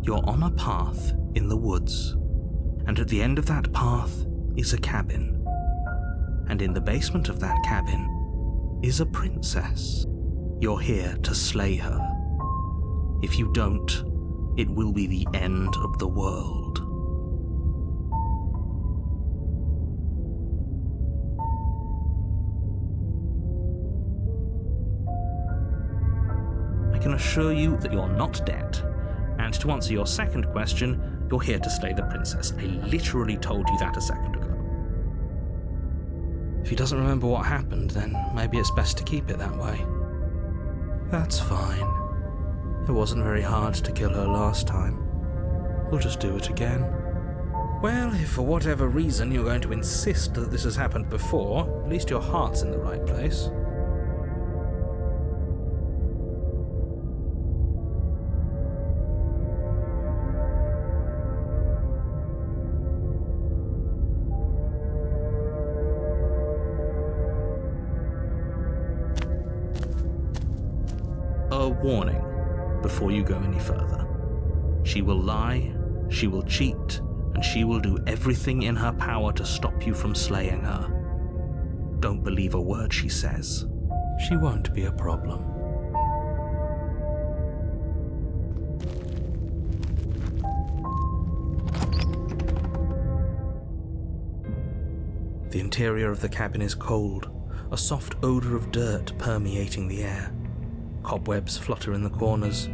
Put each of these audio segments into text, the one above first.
You're on a path in the woods, and at the end of that path is a cabin. And in the basement of that cabin is a princess. You're here to slay her. If you don't, it will be the end of the world. I can assure you that you're not dead. And to answer your second question, you're here to slay the princess. I literally told you that a second ago. If he doesn't remember what happened, then maybe it's best to keep it that way. That's fine. It wasn't very hard to kill her last time. We'll just do it again. Well, if for whatever reason you're going to insist that this has happened before, at least your heart's in the right place. A warning before you go any further. She will lie, she will cheat, and she will do everything in her power to stop you from slaying her. Don't believe a word she says. She won't be a problem. The interior of the cabin is cold, a soft odor of dirt permeating the air. Cobwebs flutter in the corners.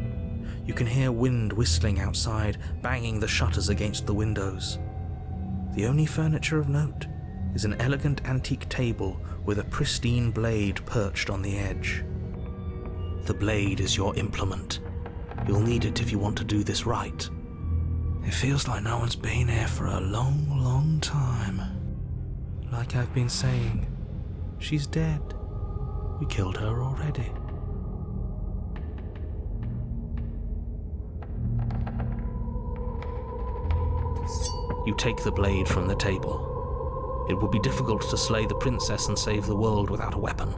You can hear wind whistling outside, banging the shutters against the windows. The only furniture of note is an elegant antique table with a pristine blade perched on the edge. The blade is your implement. You'll need it if you want to do this right. It feels like no one's been here for a long, long time. Like I've been saying, she's dead. We killed her already. You take the blade from the table. It would be difficult to slay the princess and save the world without a weapon.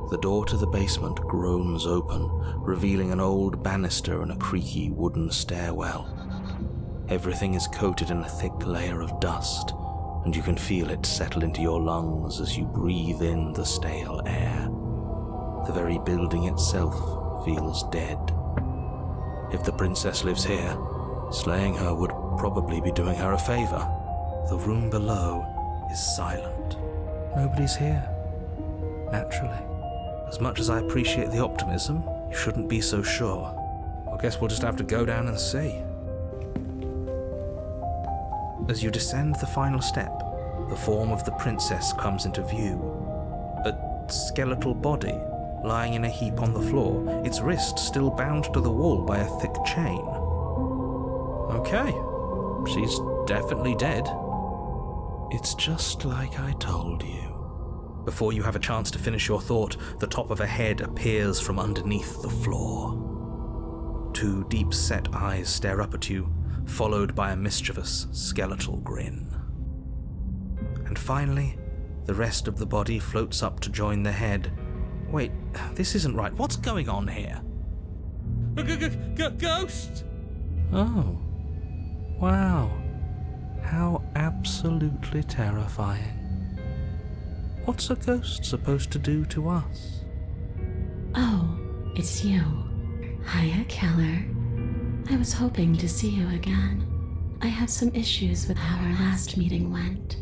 The door to the basement groans open, revealing an old banister and a creaky wooden stairwell. Everything is coated in a thick layer of dust, and you can feel it settle into your lungs as you breathe in the stale air. The very building itself feels dead. If the princess lives here, slaying her would probably be doing her a favor. The room below is silent. Nobody's here. Naturally. As much as I appreciate the optimism, you shouldn't be so sure. I guess we'll just have to go down and see. As you descend the final step, the form of the princess comes into view. A skeletal body, lying in a heap on the floor, its wrist still bound to the wall by a thick chain. Okay, she's definitely dead. It's just like I told you. Before you have a chance to finish your thought, the top of a head appears from underneath the floor. Two deep-set eyes stare up at you, followed by a mischievous skeletal grin. And finally, the rest of the body floats up to join the head. Wait, this isn't right. What's going on here? Ghost! Oh. Wow. How absolutely terrifying. What's a ghost supposed to do to us? Oh, it's you. Hiya, Keller. I was hoping to see you again. I have some issues with how our last meeting went.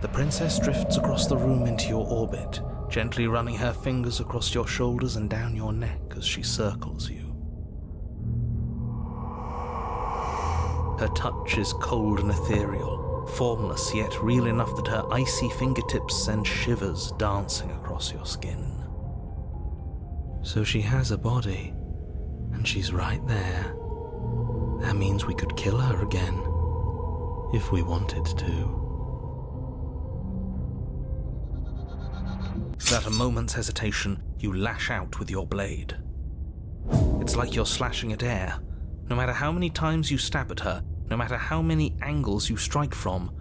The princess drifts across the room into your orbit, gently running her fingers across your shoulders and down your neck as she circles you. Her touch is cold and ethereal, formless yet real enough that her icy fingertips send shivers dancing across your skin. So she has a body, and she's right there. That means we could kill her again, if we wanted to. Without a moment's hesitation, you lash out with your blade. It's like you're slashing at air. No matter how many times you stab at her, no matter how many angles you strike from,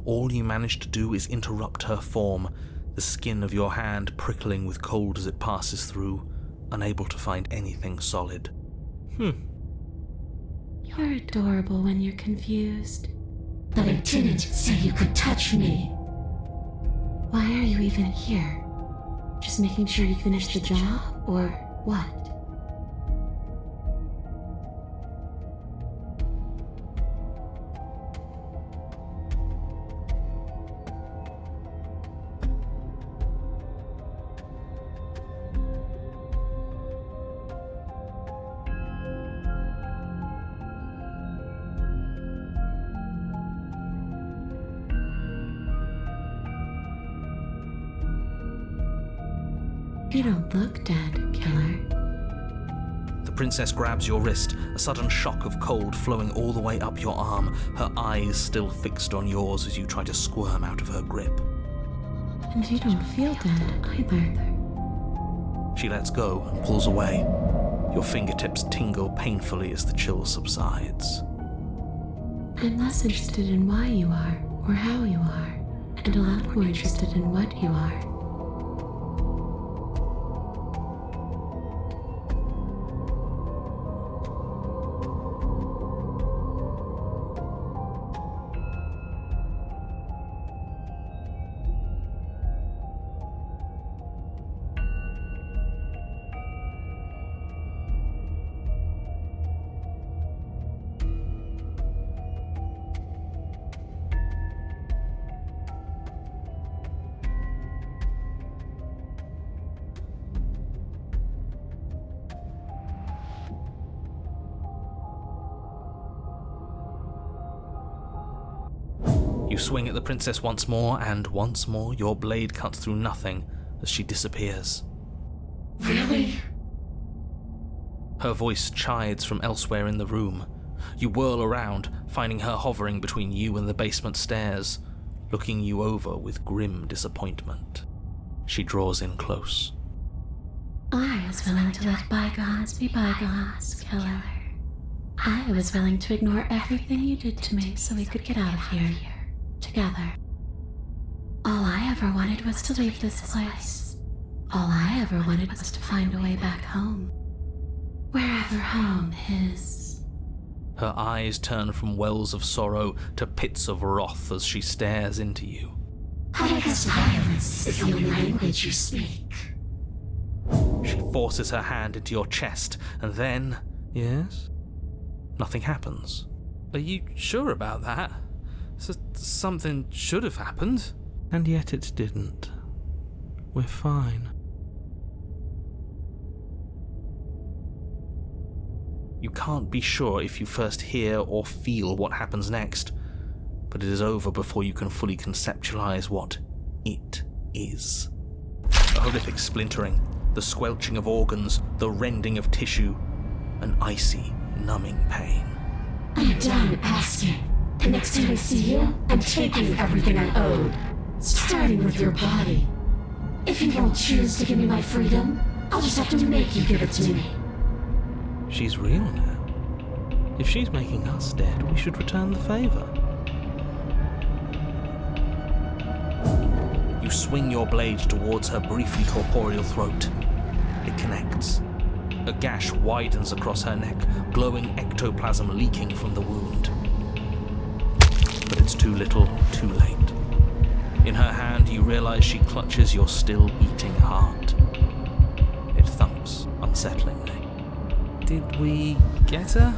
All you manage to do is interrupt her form, the skin of your hand prickling with cold as it passes through, unable to find anything solid. You're adorable when you're confused. But I didn't say you could touch me. Why are you even here? Just making sure you finish the job, or what? You don't look dead, killer. The princess grabs your wrist, a sudden shock of cold flowing all the way up your arm, her eyes still fixed on yours as you try to squirm out of her grip. And you don't feel dead either. She lets go and pulls away. Your fingertips tingle painfully as the chill subsides. I'm less interested in why you are, or how you are, and a lot more interested in what you are. You swing at the princess once more, and once more your blade cuts through nothing as she disappears. Really? Her voice chides from elsewhere in the room. You whirl around, finding her hovering between you and the basement stairs, looking you over with grim disappointment. She draws in close. I was willing to let bygones be bygones, killer. I was willing to ignore everything you did to me so we could get out of here, together. All I ever wanted was to leave this place. All I ever wanted was to find a way back home. Wherever home is. Her eyes turn from wells of sorrow to pits of wrath as she stares into you. I guess violence is the only language you speak. She forces her hand into your chest, and then... Yes? Nothing happens. Are you sure about that? Something should have happened. And yet it didn't. We're fine. You can't be sure if you first hear or feel what happens next, but it is over before you can fully conceptualize what it is. A horrific splintering, the squelching of organs, the rending of tissue, an icy, numbing pain. I'm done asking. The next time I see you, I'm taking everything I owed, starting with your body. If you won't choose to give me my freedom, I'll just have to make you give it to me. She's real now. If she's making us dead, we should return the favor. You swing your blade towards her briefly corporeal throat. It connects. A gash widens across her neck, glowing ectoplasm leaking from the wound. But it's too little, too late. In her hand, you realize she clutches your still beating heart. It thumps unsettlingly. Did we get her?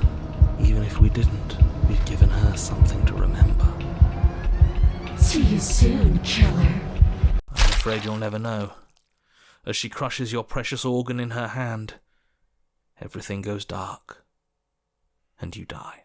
Even if we didn't, we've given her something to remember. See you soon, killer. I'm afraid you'll never know. As she crushes your precious organ in her hand, everything goes dark, and you die.